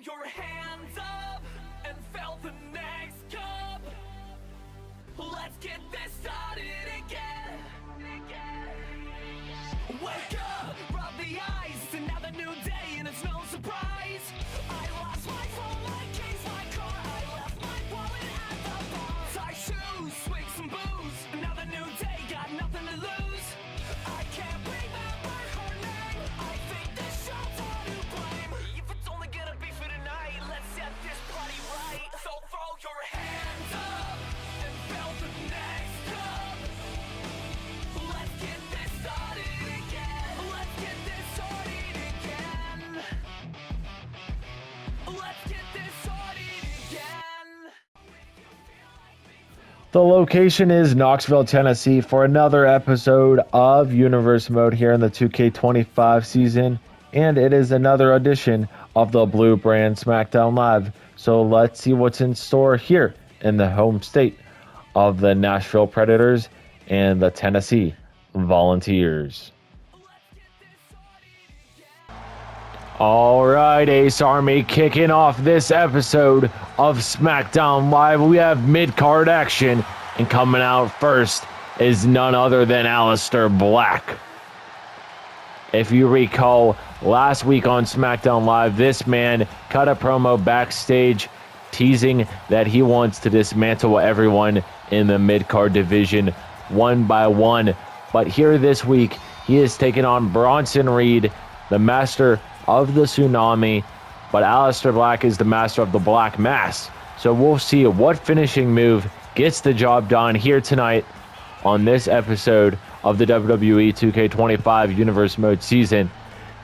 your hands up and fill the next cup. Let's get this started again. Wake up, rub the eyes, another new day and it's no surprise. I lost my phone, my keys, my car, I left my wallet at the bar. Tie shoes, swig some booze, another new day, got nothing to lose. I can't remember her name, I think this show's all to blame. If it's only gonna be for tonight, let's set this party right. So throw your hands up and fill the next cup. Let's get this started again. Let's get this started again. Let's get this started again. The location is Knoxville, Tennessee for another episode of Universe Mode here in the 2K25 season, and it is another edition of the Blue Brand Smackdown Live. So let's see what's in store here in the home state of the Nashville Predators and the Tennessee Volunteers. All right, Ace Army, kicking off this episode of SmackDown Live. We have mid-card action, and coming out first is none other than Aleister Black. If you recall, last week on SmackDown Live, this man cut a promo backstage teasing that he wants to dismantle everyone in the mid-card division one by one. But here this week, he is taking on Bronson Reed, the master of the Tsunami, but Aleister Black is the master of the Black Mass. So we'll see what finishing move gets the job done here tonight on this episode of the WWE 2K25 Universe Mode season.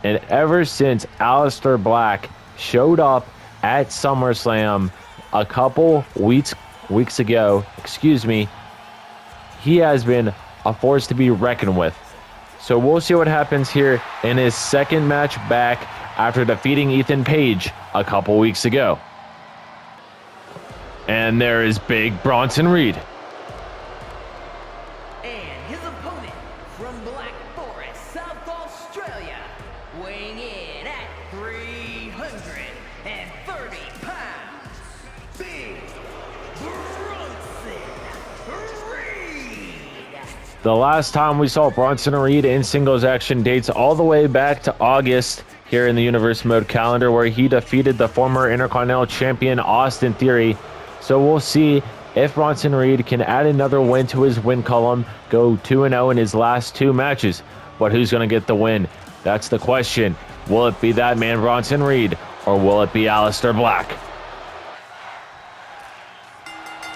And ever since Aleister Black showed up at SummerSlam a couple weeks ago, he has been a force to be reckoned with. So we'll see what happens here in his second match back after defeating Ethan Page a couple weeks ago. And there is Big Bronson Reed. And his opponent from Black Forest, South Australia, weighing in at 330 pounds, Big Bronson Reed. The last time we saw Bronson Reed in singles action dates all the way back to August here in the Universe Mode calendar, where he defeated the former Intercontinental Champion Austin Theory. So we'll see if Bronson Reed can add another win to his win column, go 2-0 in his last two matches. But who's going to get the win? That's the question. Will it be that man Bronson Reed, or will it be Aleister Black?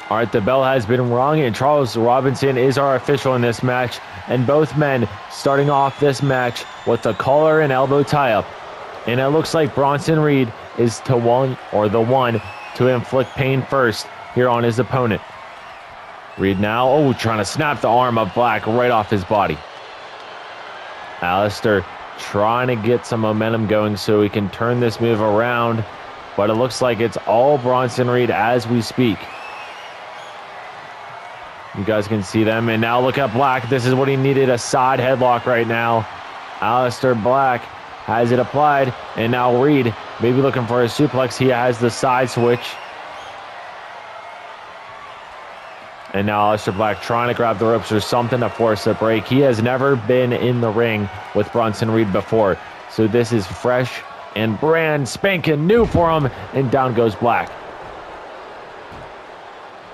All right, the bell has been rung, and Charles Robinson is our official in this match. And both men starting off this match with the collar and elbow tie-up. And it looks like Bronson Reed is the one to inflict pain first here on his opponent. Reed now, trying to snap the arm of Black right off his body. Aleister trying to get some momentum going so he can turn this move around. But it looks like it's all Bronson Reed as we speak. You guys can see them. And now look at Black. This is what he needed, a side headlock right now. Aleister Black has it applied. And now Reed maybe looking for a suplex. He has the side switch. And now Aleister Black trying to grab the ropes or something to force a break. He has never been in the ring with Bronson Reed before. So this is fresh and brand spanking new for him. And down goes Black.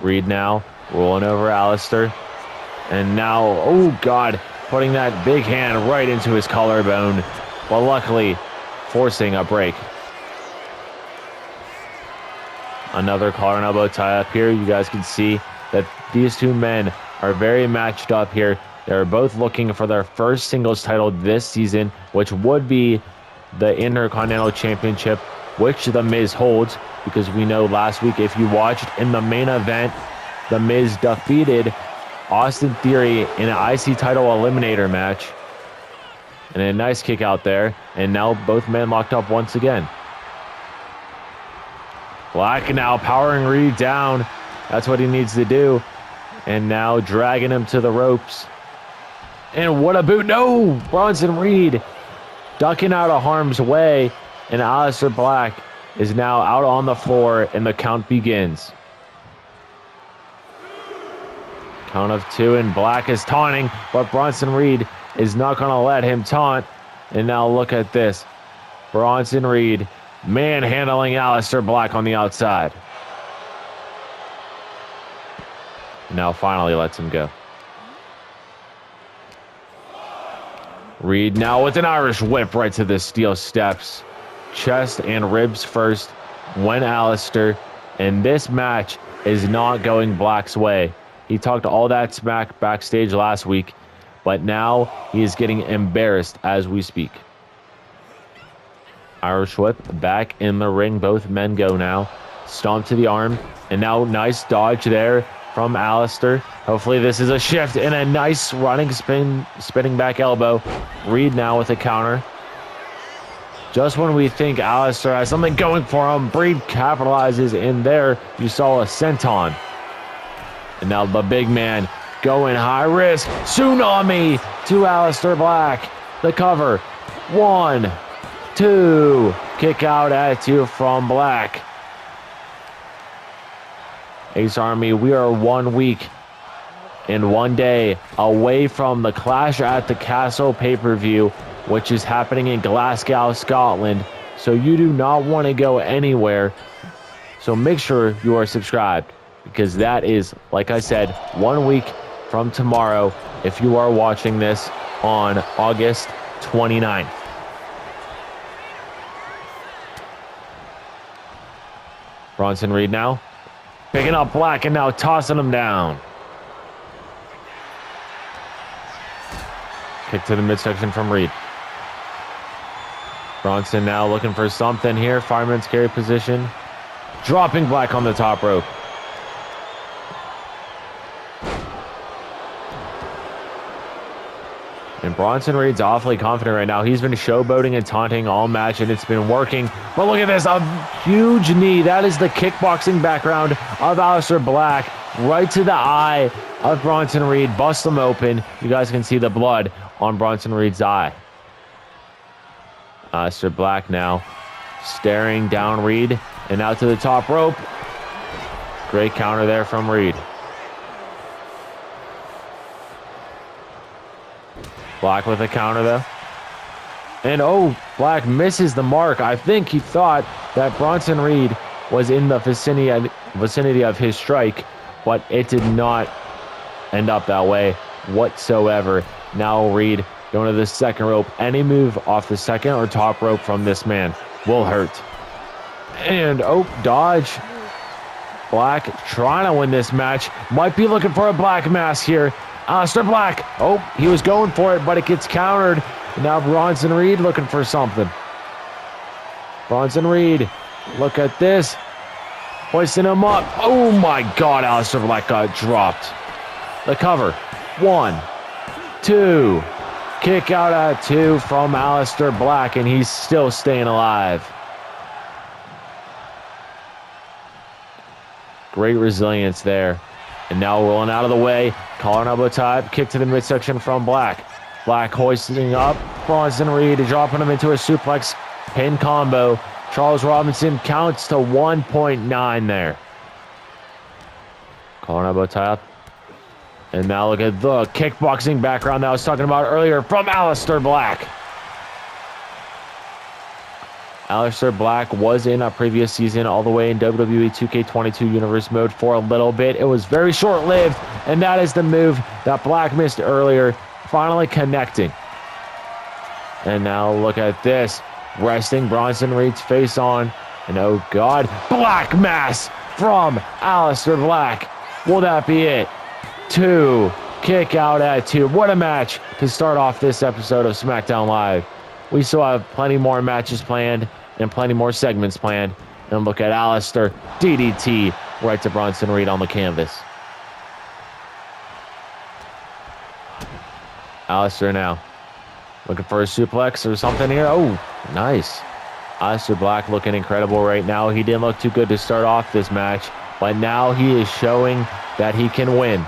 Reed now rolling over Aleister. And now, oh God, putting that big hand right into his collarbone. But luckily, forcing a break. Another collar and elbow tie up here. You guys can see that these two men are very matched up here. They're both looking for their first singles title this season, which would be the Intercontinental Championship, which The Miz holds, because we know last week, if you watched in the main event, The Miz defeated Austin Theory in an IC title eliminator match. And a nice kick out there. And now both men locked up once again. Black now powering Reed down. That's what he needs to do. And now dragging him to the ropes. And what a boot. No! Bronson Reed ducking out of harm's way. And Aleister Black is now out on the floor, and the count begins. Count of 2, and Black is taunting, but Bronson Reed is not going to let him taunt. And now look at this. Bronson Reed manhandling Aleister Black on the outside. Now finally lets him go. Reed now with an Irish whip right to the steel steps. Chest and ribs first went Aleister. And this match is not going Black's way. He talked all that smack backstage last week, but now he is getting embarrassed as we speak. Irish whip back in the ring. Both men go now. Stomp to the arm. And now nice dodge there from Aleister. Hopefully this is a shift and a nice running spinning back elbow. Reed now with a counter. Just when we think Aleister has something going for him, Reed capitalizes, and there you saw a senton. And now the big man going high risk. Tsunami to Aleister Black. The cover. 1, 2. Kick out at 2 from Black. Ace Army, we are 1 week and 1 day away from the Clash at the Castle pay-per-view, which is happening in Glasgow, Scotland. So you do not want to go anywhere. So make sure you are subscribed, because that is, like I said, 1 week from tomorrow if you are watching this on August 29th. Bronson Reed now picking up Black and now tossing him down. Kick to the midsection from Reed. Bronson now looking for something here. Fireman's carry position. Dropping Black on the top rope. And Bronson Reed's awfully confident right now. He's been showboating and taunting all match, and it's been working. But look at this, a huge knee. That is the kickboxing background of Aleister Black. Right to the eye of Bronson Reed. Bust him open. You guys can see the blood on Bronson Reed's eye. Aleister Black now staring down Reed and out to the top rope. Great counter there from Reed. Black with a counter though. And Black misses the mark. I think he thought that Bronson Reed was in the vicinity of his strike, but it did not end up that way whatsoever. Now Reed going to the second rope. Any move off the second or top rope from this man will hurt. And dodge. Black trying to win this match. Might be looking for a black mass here. Aleister Black. He was going for it, but it gets countered. And now Bronson Reed looking for something. Bronson Reed. Look at this. Hoisting him up. Oh my God, Aleister Black got dropped. The cover. 1, 2. Kick out at 2 from Aleister Black, and he's still staying alive. Great resilience there. And now rolling out of the way. Collar and elbow tie. Kick to the midsection from Black. Black hoisting up. Bronson Reed dropping him into a suplex pin combo. Charles Robinson counts to 1.9 there. Collar and elbow tie up. And now look at the kickboxing background that I was talking about earlier from Aleister Black. Aleister Black was in a previous season all the way in WWE 2K22 Universe mode for a little bit. It was very short-lived, and that is the move that Black missed earlier, finally connecting. And now look at this. Resting Bronson Reed's face on. And oh God, Black Mass from Aleister Black. Will that be it? 2. Kick out at 2. What a match to start off this episode of Smackdown Live. We still have plenty more matches planned and plenty more segments planned. And look at Aleister. DDT right to Bronson Reed on the canvas. Aleister now looking for a suplex or something here. Nice. Aleister Black looking incredible right now. He didn't look too good to start off this match, but now he is showing that he can win.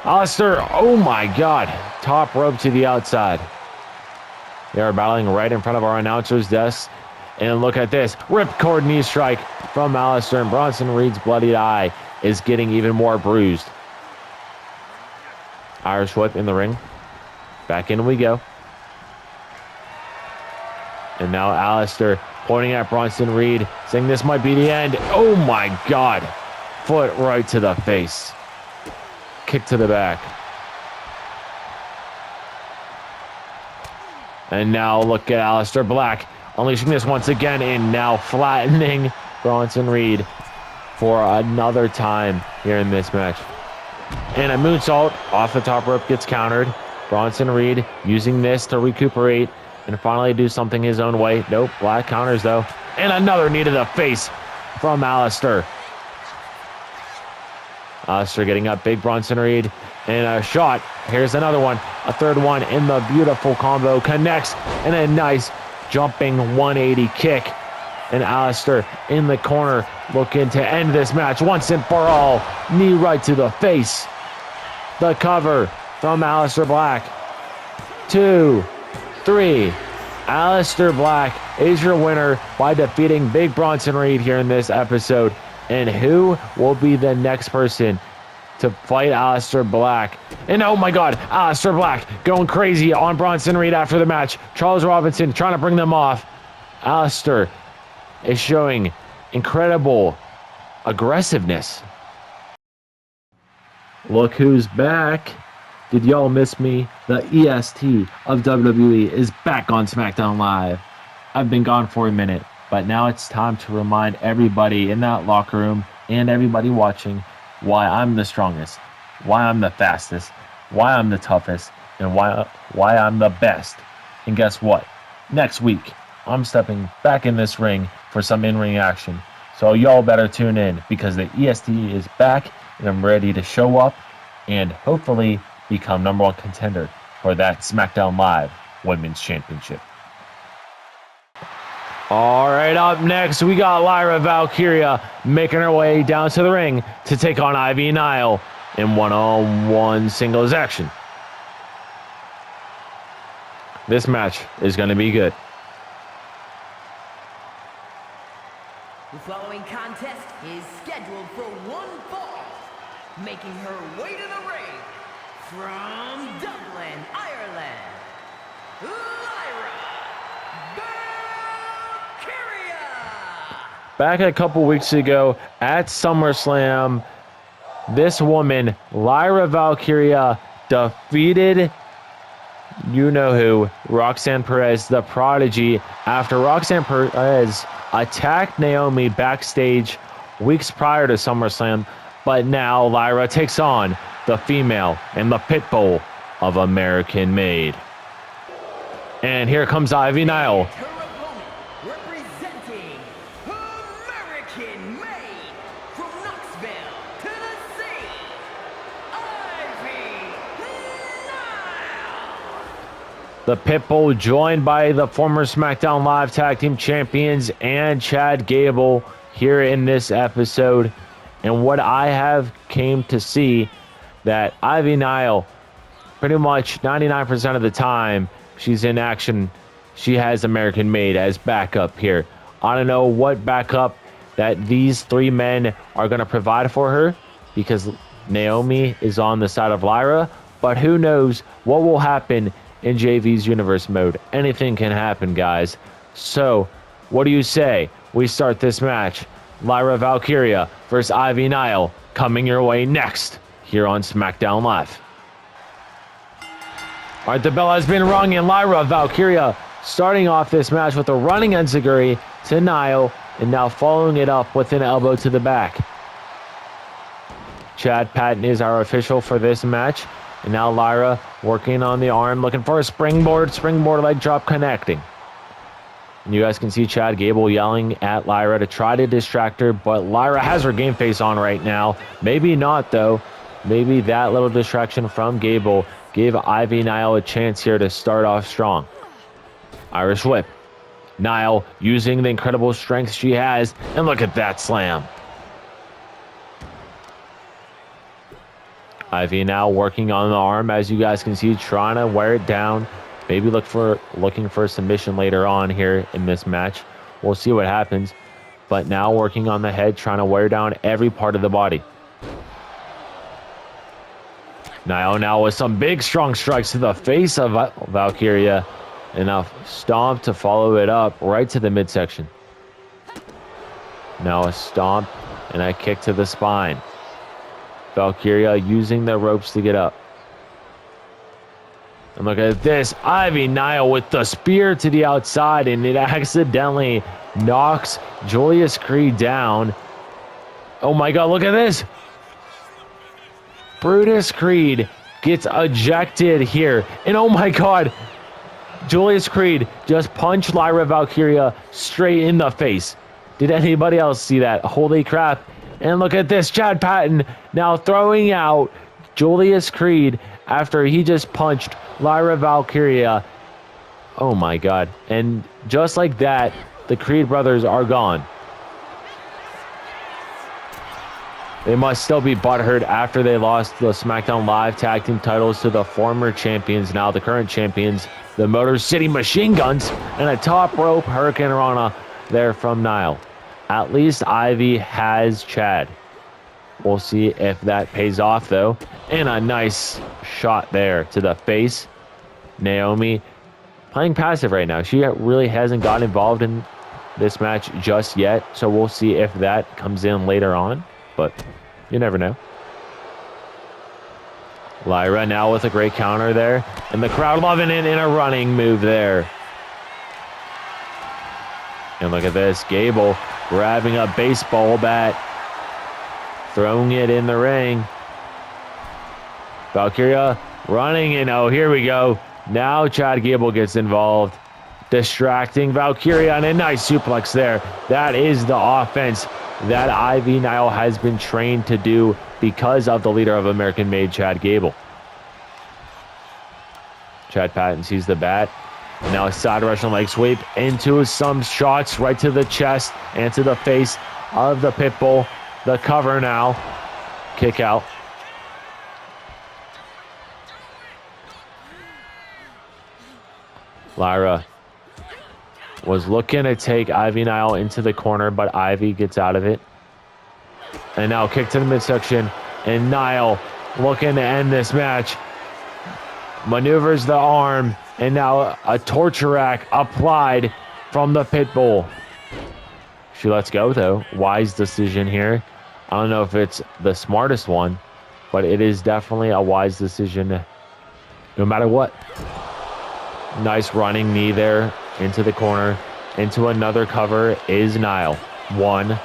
Aleister, oh my God. Top rope to the outside. They are battling right in front of our announcer's desk. And look at this. Ripcord knee strike from Aleister. And Bronson Reed's bloodied eye is getting even more bruised. Irish whip in the ring. Back in we go. And now Aleister pointing at Bronson Reed, saying this might be the end. Oh my God. Foot right to the face. Kick to the back. And now look at Aleister Black unleashing this once again and now flattening Bronson Reed for another time here in this match. And a moonsault off the top rope gets countered. Bronson Reed using this to recuperate and finally do something his own way. Nope, Black counters though. And another knee to the face from Aleister. Aleister getting up, big Bronson Reed, and a shot. Here's another one, a third one in the beautiful combo. Connects, and a nice jumping 180 kick. And Aleister in the corner looking to end this match once and for all. Knee right to the face. The cover from Aleister Black. 2, 3. Aleister Black is your winner by defeating Big Bronson Reed here in this episode. And who will be the next person to fight Aleister Black? And oh my God, Aleister Black going crazy on Bronson Reed after the match. Charles Robinson trying to bring them off. Aleister is showing incredible aggressiveness. Look who's back. Did y'all miss me? The EST of WWE is back on Smackdown Live. I've been gone for a minute, but now it's time to remind everybody in that locker room and everybody watching why I'm the strongest, why I'm the fastest, why I'm the toughest, and why I'm the best. And guess what? Next week, I'm stepping back in this ring for some in-ring action. So y'all better tune in because the EST is back and I'm ready to show up and hopefully become #1 contender for that SmackDown Live Women's Championship. All right, up next, we got Lyra Valkyria making her way down to the ring to take on Ivy Nile in one-on-one singles action. This match is going to be good. The following contest is scheduled for one fall. Making her way to the ring from Dublin, Ireland, Lyra Valkyria. Back a couple weeks ago at SummerSlam, this woman, Lyra Valkyria, defeated you-know-who, Roxanne Perez, the Prodigy, after Roxanne Perez attacked Naomi backstage weeks prior to SummerSlam, but now Lyra takes on the female and the pit bull of American Made. And here comes Ivy Nile. Her opponent, representing American Made from Knoxville, Tennessee, Ivy Nile. The Pitbull joined by the former SmackDown Live Tag Team Champions and Chad Gable here in this episode. And what I have came to see that Ivy Nile, pretty much 99% of the time she's in action, she has American Made as backup here. I don't know what backup that these three men are going to provide for her because Naomi is on the side of Lyra, but who knows what will happen in JV's universe mode. Anything can happen, guys. So, what do you say we start this match? Lyra Valkyria versus Ivy Nile coming your way next here on SmackDown Live. All right, the bell has been rung, and Lyra Valkyria starting off this match with a running enziguri to Nile, and now following it up with an elbow to the back. Chad Patton is our official for this match, and now Lyra working on the arm, looking for a springboard leg drop connecting. And you guys can see Chad Gable yelling at Lyra to try to distract her, but Lyra has her game face on right now. Maybe not, though. Maybe that little distraction from Gable gave Ivy Nile a chance here to start off strong. Irish whip. Nile using the incredible strength she has, and look at that slam. Ivy now working on the arm, as you guys can see, trying to wear it down. Maybe looking for a submission later on here in this match. We'll see what happens. But now working on the head, trying to wear down every part of the body. Nile now with some big strong strikes to the face of Valkyria. Enough stomp to follow it up right to the midsection. Now a stomp and a kick to the spine. Valkyria using the ropes to get up. And look at this. Ivy Nile with the spear to the outside, and it accidentally knocks Julius Creed down. Oh my God, look at this. Brutus Creed gets ejected here. And oh my God, Julius Creed just punched Lyra Valkyria straight in the face. Did anybody else see that? Holy crap. And look at this. Chad Patton now throwing out Julius Creed after he just punched Lyra Valkyria. Oh my God. And just like that, the Creed brothers are gone. They must still be butthurt after they lost the SmackDown Live Tag Team titles to the former champions, now the current champions, the Motor City Machine Guns, and a top rope Hurricane Rana there from Nile. At least Ivy has Chad. We'll see if that pays off, though. And a nice shot there to the face. Naomi playing passive right now. She really hasn't gotten involved in this match just yet. So we'll see if that comes in later on. But you never know. Lyra now with a great counter there. And the crowd loving it in a running move there. And look at this. Gable grabbing a baseball bat. Throwing it in the ring. Valkyria running in. Oh, here we go. Now Chad Gable gets involved. Distracting Valkyria and a nice suplex there. That is the offense that Ivy Nile has been trained to do because of the leader of American Made, Chad Gable. Chad Patton sees the bat. Now a side Russian leg sweep into some shots right to the chest and to the face of the Pitbull. The cover now. Kick out. Lyra was looking to take Ivy Nile into the corner, but Ivy gets out of it. And now kick to the midsection. And Nile looking to end this match. Maneuvers the arm. And now a torture rack applied from the Pitbull. She lets go, though. Wise decision here. I don't know if it's the smartest one, but it is definitely a wise decision no matter what. Nice running knee there into the corner. Into another cover is Nile. One.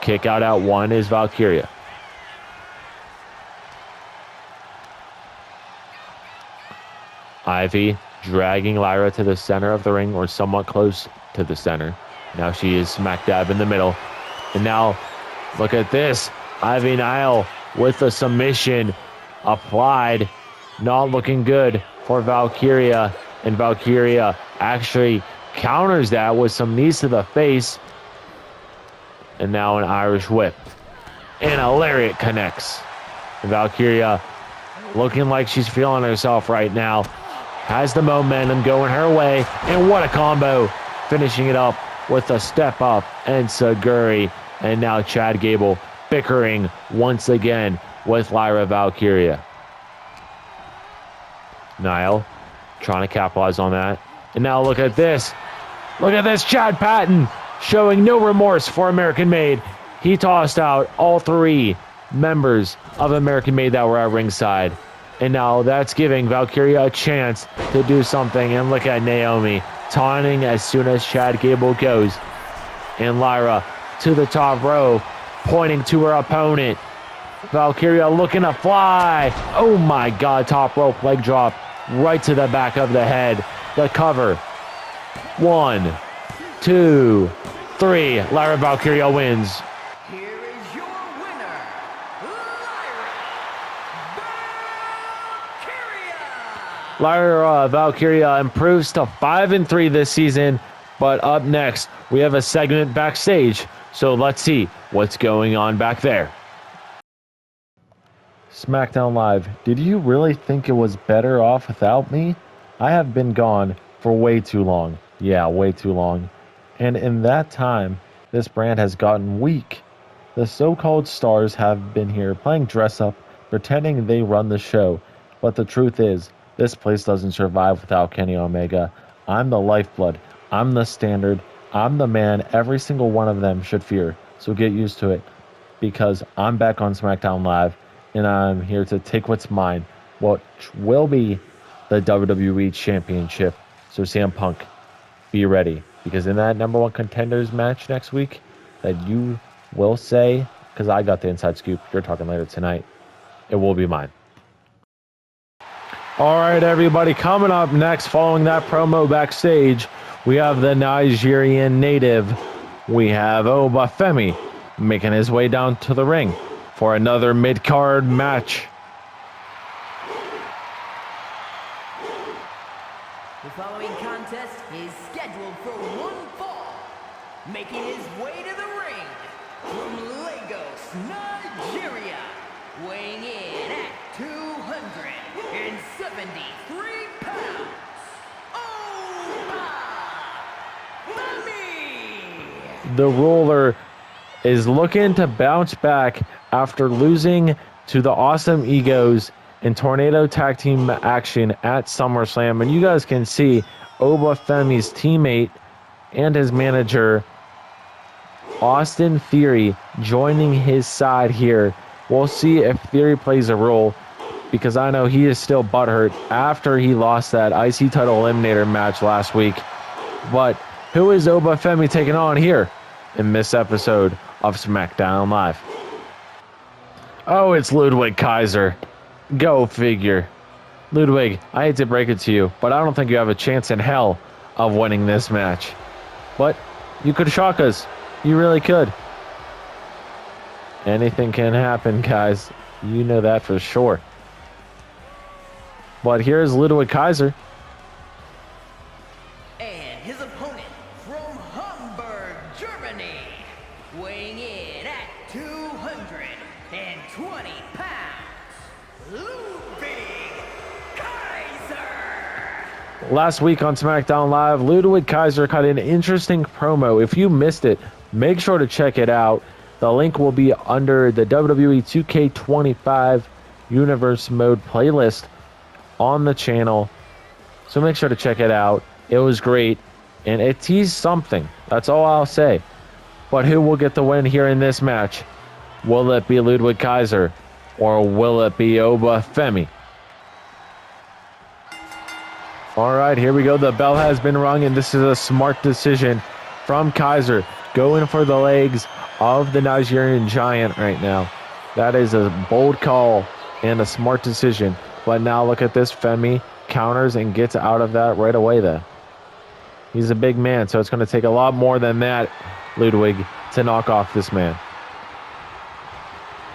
Kick out at one is Valkyria. Ivy dragging Lyra to the center of the ring, or somewhat close to the center. Now she is smack dab in the middle. And now, look at this. Ivy Nile with the submission applied. Not looking good for Valkyria. And Valkyria actually counters that with some knees to the face. And now an Irish whip. And a lariat connects. And Valkyria looking like she's feeling herself right now. Has the momentum going her way. And what a combo. Finishing it up with a step up and Saguri. And now Chad Gable bickering once again with Lyra Valkyria. Nile trying to capitalize on that. And now look at this. Look at this. Chad Patton showing no remorse for American Made. He tossed out all three members of American Made that were at ringside. And now that's giving Valkyria a chance to do something. And look at Naomi taunting as soon as Chad Gable goes. And Lyra to the top row, pointing to her opponent. Valkyria looking to fly. Oh my God, top rope leg drop right to the back of the head. The cover. 1, 2, 3. Lyra Valkyria wins. Here is your winner, Lyra Valkyria. Lyra Valkyria improves to 5-3 this season. But up next, we have a segment backstage. So let's see what's going on back there. SmackDown Live, did you really think it was better off without me? I have been gone for way too long. Yeah, way too long. And in that time, this brand has gotten weak. The so-called stars have been here playing dress-up, pretending they run the show. But the truth is, this place doesn't survive without Kenny Omega. I'm the lifeblood. I'm the standard. I'm the man every single one of them should fear. So get used to it. Because I'm back on Smackdown Live, and I'm here to take what's mine, what will be the WWE Championship. So CM Punk, be ready. Because in that number one contenders match next week, that you will say, because I got the inside scoop, you're talking later tonight, it will be mine. All right, everybody, coming up next, following that promo backstage, we have the Nigerian native. We have Femi making his way down to the ring for another mid-card match. The following contest is scheduled for one fall. Making his way to the ring from Lagos, Nigeria, weighing in at 273 pounds, Femi! The Ruler is looking to bounce back after losing to the Awesome Egos in Tornado Tag Team action at SummerSlam. And you guys can see Femi's teammate and his manager, Austin Theory, joining his side here. We'll see if Theory plays a role, because I know he is still butthurt after he lost that IC title eliminator match last week. But who is Femi taking on here in this episode of SmackDown Live? Oh, it's Ludwig Kaiser. Go figure. Ludwig, I hate to break it to you, but I don't think you have a chance in hell of winning this match. But you could shock us. You really could. Anything can happen, guys. You know that for sure. But here's Ludwig Kaiser. And his opponent from Hamburg, Germany, weighing in at 220 pounds, Ludwig Kaiser! Last week on SmackDown Live, Ludwig Kaiser cut an interesting promo. If you missed it, make sure to check it out. The link will be under the WWE 2K25 Universe Mode playlist on the channel. So make sure to check it out. It was great, and it teased something. That's all I'll say. But who will get the win here in this match? Will it be Ludwig Kaiser, or will it be Femi? All right, here we go. The bell has been rung, and this is a smart decision from Kaiser. Going for the legs of the Nigerian Giant right now. That is a bold call and a smart decision. But now look at this. Femi counters and gets out of that right away there. He's a big man, so it's going to take a lot more than that, Ludwig, to knock off this man.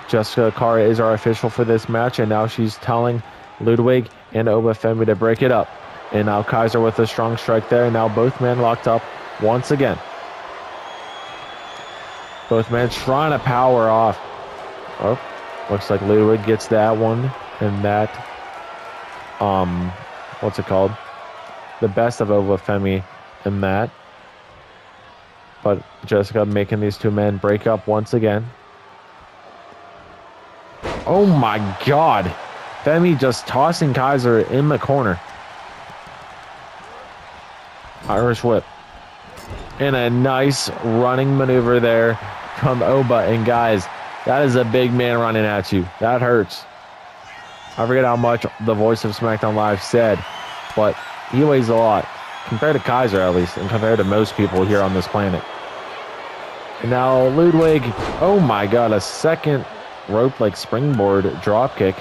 Jessica Cara is our official for this match, and now she's telling Ludwig and Femi to break it up. And now Kaiser with a strong strike there. Now both men locked up once again. Both men trying to power off. Oh, looks like Ludwig gets that one. And that, what's it called? The best of Femi in that. But Jessica making these two men break up once again. Oh my God. Femi just tossing Kaiser in the corner. Irish whip. And a nice running maneuver there from Oba. And guys, that is a big man running at you. That hurts. I forget how much the voice of SmackDown Live said, but he weighs a lot. Compared to Kaiser, at least, and compared to most people here on this planet. And now Ludwig, oh my God, a second rope like springboard drop kick.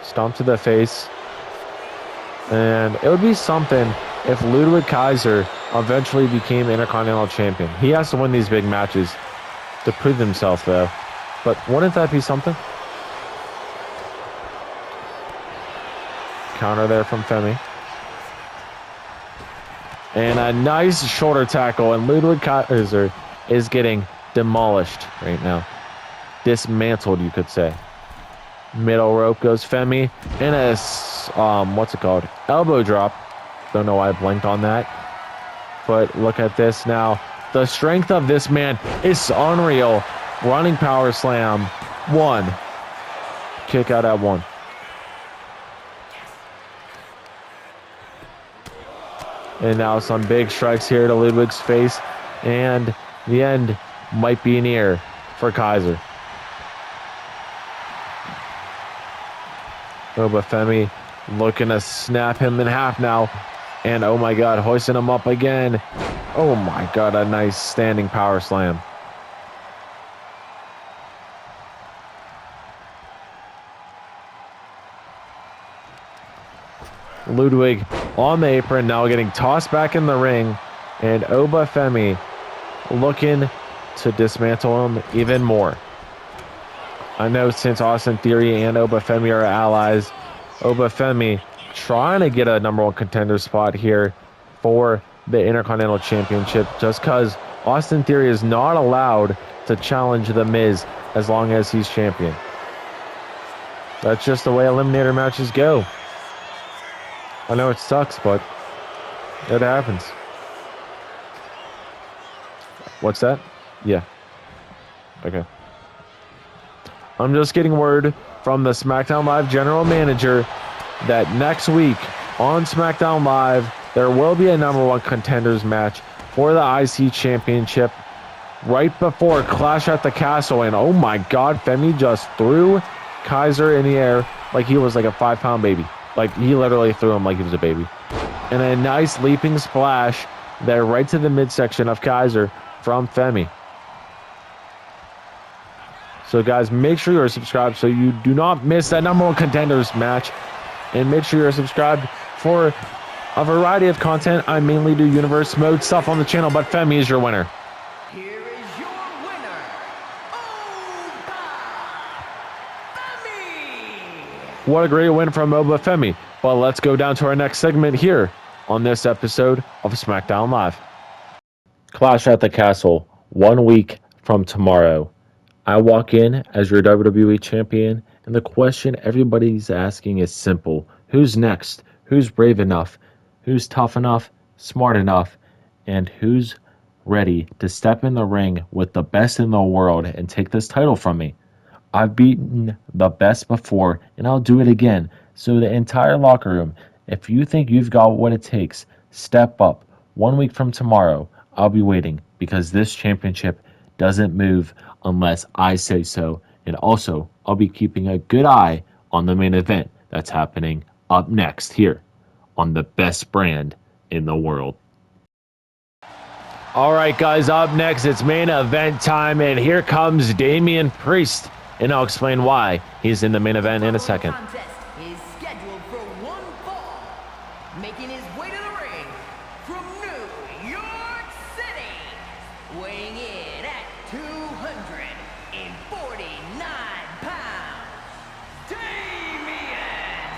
Stomp to the face. And it would be something if Ludwig Kaiser eventually became Intercontinental Champion. He has to win these big matches to prove himself, though. But wouldn't that be something? Counter there from Femi. And a nice shoulder tackle, and Ludwig Kaiser is getting demolished right now. Dismantled, you could say. Middle rope goes Femi, and a, what's it called? Elbow drop. Don't know why I blanked on that. but look at this now. The strength of this man is unreal. Running power slam. 1. Kick out at 1. And now some big strikes here to Ludwig's face. And the end might be near for Kaiser. Oh, but Femi looking to snap him in half now. And oh my god, hoisting him up again. Oh my god, a nice standing power slam. Ludwig on the apron, now getting tossed back in the ring. And Femi looking to dismantle him even more. I know since Austin Theory and Femi are allies, Femi trying to get a #1 contender spot here for the Intercontinental Championship, just because Austin Theory is not allowed to challenge The Miz as long as he's champion. That's just the way eliminator matches go. I know it sucks, but it happens. What's that? Yeah. Okay. I'm just getting word from the SmackDown Live general manager that next week on SmackDown Live, there will be a #1 contenders match for the IC Championship right before Clash at the Castle. And oh my god, Femi just threw Kaiser in the air like he was like a 5-pound baby. Like, he literally threw him like he was a baby. And a nice leaping splash there right to the midsection of Kaiser from Femi. So guys, make sure you're subscribed so you do not miss that #1 contenders match. And make sure you're subscribed for a variety of content. I mainly do universe mode stuff on the channel, but Femi is your winner. Here is your winner, Femi! What a great win from Femi. But let's go down to our next segment here on this episode of SmackDown Live. Clash at the Castle, 1 week from tomorrow. I walk in as your WWE champion, and the question everybody's asking is simple. Who's next? Who's brave enough? Who's tough enough? Smart enough? And who's ready to step in the ring with the best in the world and take this title from me? I've beaten the best before, and I'll do it again. So the entire locker room, if you think you've got what it takes, step up. 1 week from tomorrow, I'll be waiting, because this championship doesn't move unless I say so. And also, I'll be keeping a good eye on the main event that's happening up next here on the best brand in the world. All right, guys, up next, it's main event time, and here comes Damian Priest, and I'll explain why he's in the main event in a second. Contest is scheduled for 1 fall, making his way to the ring from New York City, weighing in at 249 pounds, Damian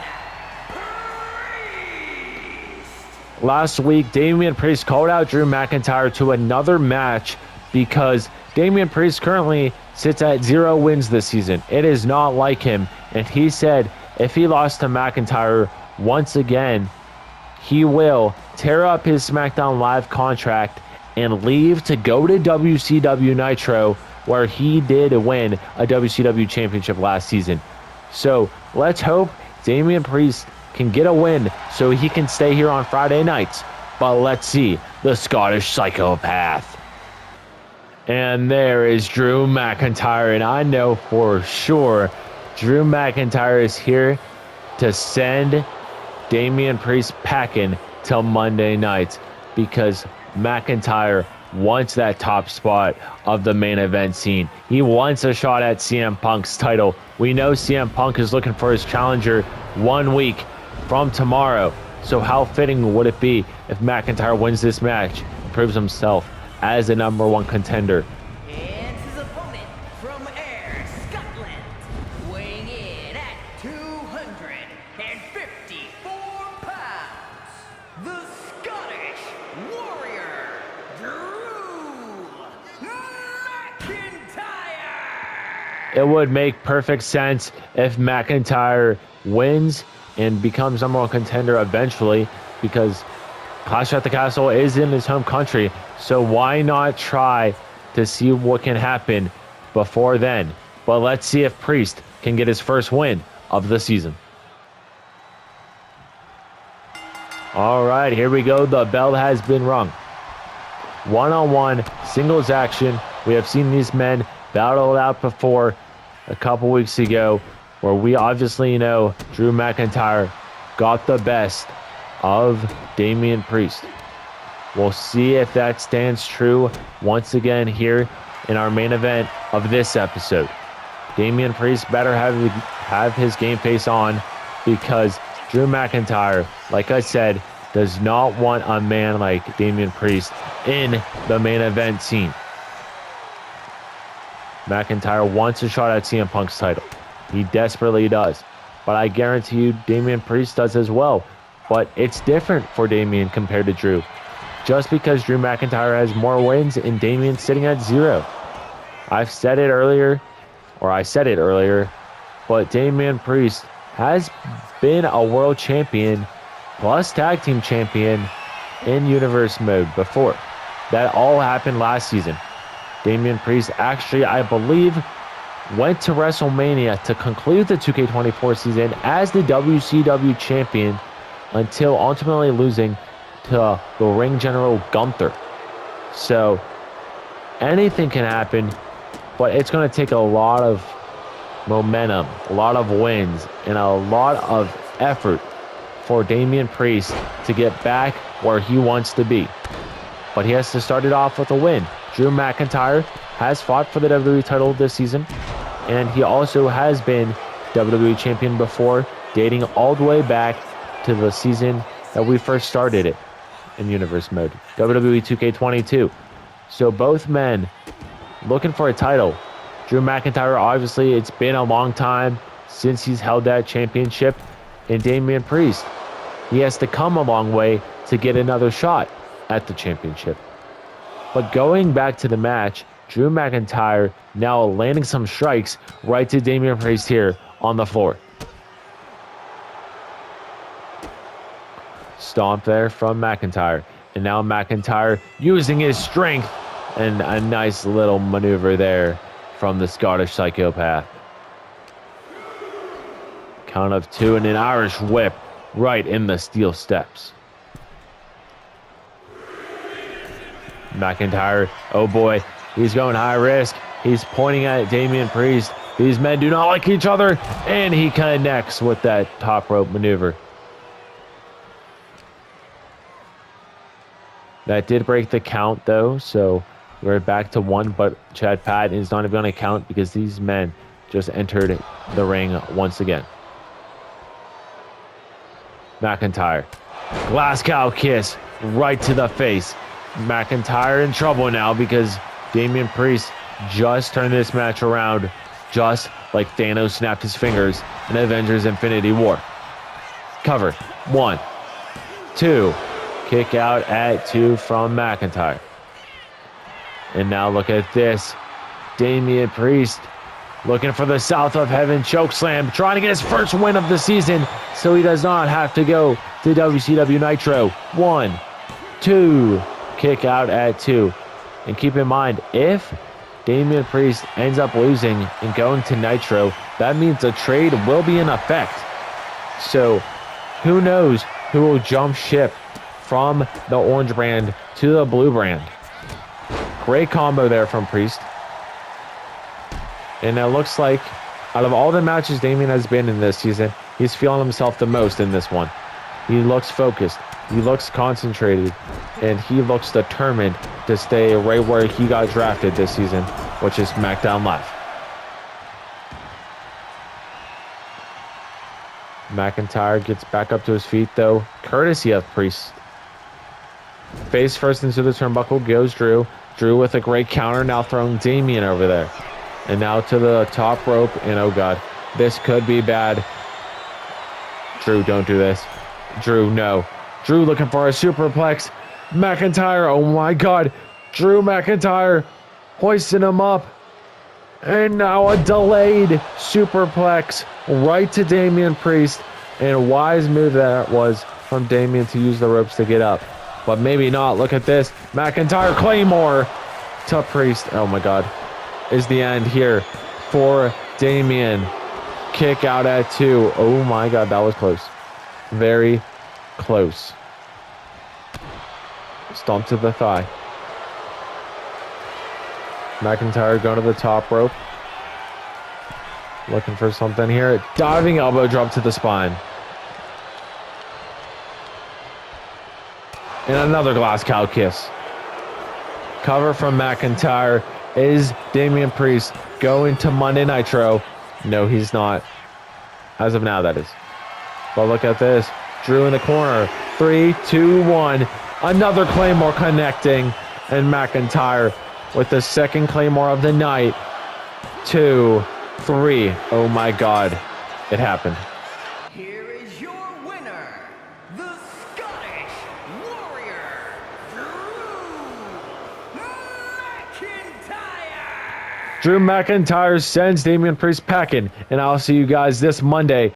Priest! Last week, Damian Priest called out Drew McIntyre to another match because Damian Priest currently sits at 0 wins this season. It is not like him, and he said if he lost to McIntyre once again, he will tear up his SmackDown Live contract and leave to go to WCW Nitro, where he did win a WCW championship last season. So let's hope Damian Priest can get a win so he can stay here on Friday nights. But let's see the Scottish psychopath. And there is Drew McIntyre, and I know for sure Drew McIntyre is here to send Damian Priest packing till Monday night, because McIntyre wants that top spot of the main event scene. He wants a shot at CM Punk's title. We know CM Punk is looking for his challenger 1 week from tomorrow. So how fitting would it be if McIntyre wins this match and proves himself as the #1 contender? And his opponent from Ayr, Scotland, weighing in at 254 pounds, the Scottish Warrior, Drew McIntyre! It would make perfect sense if McIntyre wins and becomes #1 contender eventually, because Clash at the Castle is in his home country, so why not try to see what can happen before then? But let's see if Priest can get his first win of the season. All right, here we go. The bell has been rung. One-on-one singles action. We have seen these men battle it out before a couple weeks ago, where we obviously know Drew McIntyre got the best of Damian Priest. We'll see if that stands true once again here in our main event of this episode. Damian Priest better have his game face on, because Drew McIntyre, like I said, does not want a man like Damian Priest in the main event scene. McIntyre wants a shot at CM Punk's title. He desperately does. But I guarantee you Damian Priest does as well. But it's different for Damian compared to Drew. Just because Drew McIntyre has more wins and Damian's sitting at 0. I said it earlier, but Damian Priest has been a world champion plus tag team champion in universe mode before. That all happened last season. Damian Priest actually, I believe, went to WrestleMania to conclude the 2K24 season as the WCW champion until ultimately losing to the ring general Gunther. So anything can happen, but it's going to take a lot of momentum, a lot of wins, and a lot of effort for Damian Priest to get back where he wants to be. But he has to start it off with a win. Drew McIntyre has fought for the WWE title this season, and he also has been WWE champion before, dating all the way back to the season that we first started it in universe mode, WWE 2K22. So both men looking for a title. Drew McIntyre, obviously, it's been a long time since he's held that championship. And Damian Priest, he has to come a long way to get another shot at the championship. But going back to the match, Drew McIntyre now landing some strikes right to Damian Priest here on the floor. Stomp there from McIntyre. And now McIntyre using his strength, and a nice little maneuver there from the Scottish psychopath. Count of 2 and an Irish whip right in the steel steps. McIntyre, oh boy, he's going high risk. He's pointing at Damian Priest. These men do not like each other, and he connects with that top rope maneuver. That did break the count though, so we're back to 1, but Chad Patton is not even going to count because these men just entered the ring once again. McIntyre, Glasgow kiss right to the face. McIntyre in trouble now because Damian Priest just turned this match around, just like Thanos snapped his fingers in Avengers Infinity War. Cover, 1, 2, kick out at 2 from McIntyre. And now look at this. Damian Priest looking for the South of Heaven chokeslam, trying to get his first win of the season so he does not have to go to WCW Nitro. 1, 2, kick out at 2. And keep in mind, if Damian Priest ends up losing and going to Nitro, that means a trade will be in effect. So who knows who will jump ship from the orange brand to the blue brand. Great combo there from Priest. And it looks like out of all the matches Damian has been in this season, he's feeling himself the most in this one. He looks focused. He looks concentrated. And he looks determined to stay right where he got drafted this season, which is SmackDown Live. McIntyre gets back up to his feet though, courtesy of Priest. Face first into the turnbuckle goes Drew. Drew with a great counter, now throwing Damian over there. And now to the top rope, and oh god, this could be bad. Drew, don't do this. Drew, no. Drew looking for a superplex. McIntyre, oh my god. Drew McIntyre hoisting him up. And now a delayed superplex right to Damian Priest. And a wise move that was from Damian to use the ropes to get up. but maybe not. Look at this. McIntyre Claymore to Priest. Oh my God. Is the end here for Damian. Kick out at 2. Oh my God, that was close. Very close. Stomp to the thigh. McIntyre going to the top rope. Looking for something here. Diving elbow drop to the spine. And another glass cow kiss. Cover from McIntyre. Is Damian Priest going to Monday Nitro? No, he's not. As of now, that is. But look at this. Drew in the corner. 3, 2, 1. Another Claymore connecting. And McIntyre with the second Claymore of the night. 2, 3. Oh my God. It happened. Here is your winner, the Scottish Warrior, Drew McIntyre. Drew McIntyre sends Damian Priest packing. And I'll see you guys this Monday